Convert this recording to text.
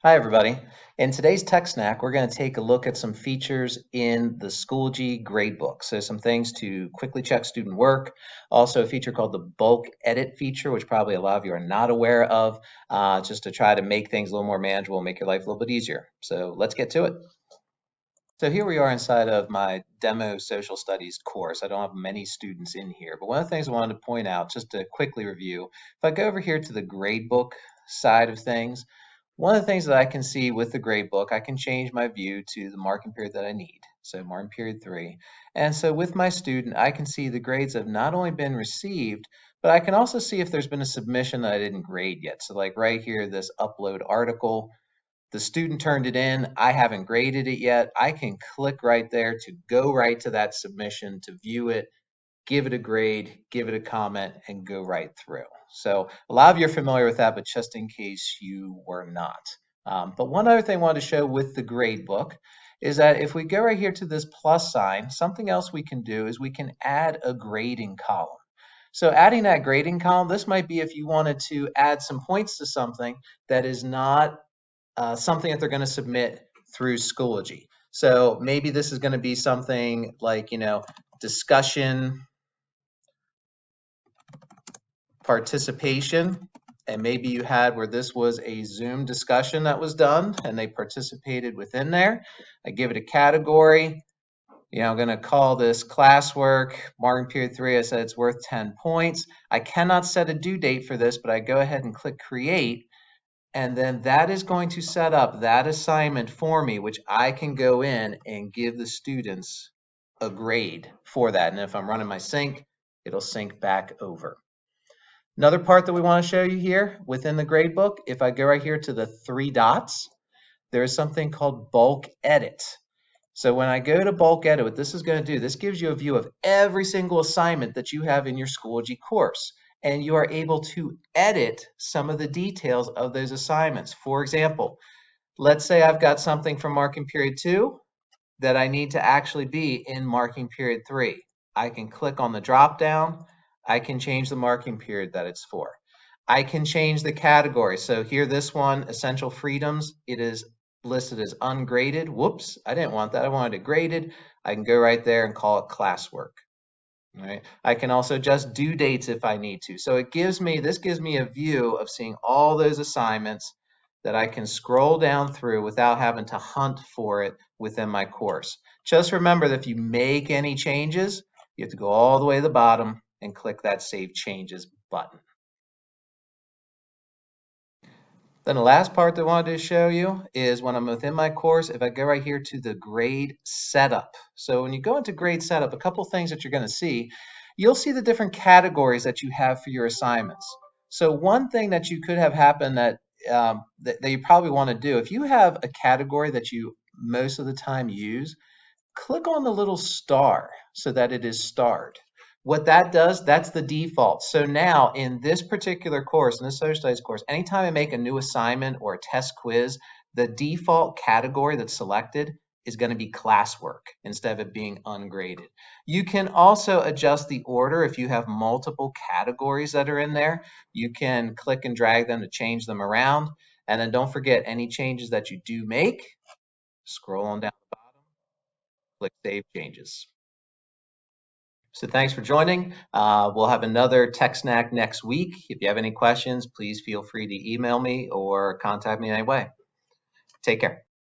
Hi, everybody. In today's Tech Snack, we're going to take a look at some features in the Schoology Gradebook. So some things to quickly check student work. Also a feature called the bulk edit feature, which probably a lot of you are not aware of, just to try to make things a little more manageable, make your life a little bit easier. So let's get to it. So here we are inside of my demo social studies course. I don't have many students in here, but one of the things I wanted to point out, just to quickly review, if I go over here to the gradebook side of things, one of the things that I can see with the gradebook, I can change my view to the marking period that I need. So marking period 3. And so with my student, I can see the grades have not only been received, but I can also see if there's been a submission that I didn't grade yet. So like right here, this upload article, the student turned it in. I haven't graded it yet. I can click right there to go right to that submission, to view it, give it a grade, give it a comment, and go right through. So a lot of you are familiar with that, but just in case you were not. But one other thing I wanted to show with the grade book is that if we go right here to this plus sign, something else we can do is we can add a grading column. So adding that grading column, this might be if you wanted to add some points to something that is not something that they're going to submit through Schoology. So maybe this is going to be something like, discussion, participation, and maybe you had where this was a Zoom discussion that was done and they participated within there. I give it a category. I'm going to call this classwork, marking period 3. I said it's worth 10 points. I cannot set a due date for this, but I go ahead and click create. And then that is going to set up that assignment for me, which I can go in and give the students a grade for that. And if I'm running my sync, it'll sync back over. Another part that we want to show you here within the gradebook, if I go right here to the 3 dots, there's something called bulk edit. So when I go to bulk edit, what this is going to do, this gives you a view of every single assignment that you have in your Schoology course. And you are able to edit some of the details of those assignments. For example, let's say I've got something from marking period 2 that I need to actually be in marking period 3. I can click on the drop down. I can change the marking period that it's for. I can change the category. So here, this one, Essential Freedoms, it is listed as ungraded. Whoops, I didn't want that. I wanted it graded. I can go right there and call it classwork. All right. I can also adjust due dates if I need to. So this gives me a view of seeing all those assignments that I can scroll down through without having to hunt for it within my course. Just remember that if you make any changes, you have to go all the way to the bottom and click that Save Changes button. Then the last part that I wanted to show you is when I'm within my course, if I go right here to the grade setup. So when you go into grade setup, a couple things that you're going to see, you'll see the different categories that you have for your assignments. So one thing that you could have happen that you probably want to do, if you have a category that you most of the time use, click on the little star so that it is starred. What that does, that's the default. So now in this particular course, in this social studies course, anytime I make a new assignment or a test quiz, the default category that's selected is going to be classwork instead of it being ungraded. You can also adjust the order if you have multiple categories that are in there. You can click and drag them to change them around. And then don't forget, any changes that you do make, scroll on down the bottom, click Save Changes. So thanks for joining. We'll have another Tech Snack next week. If you have any questions, please feel free to email me or contact me in any way. Take care.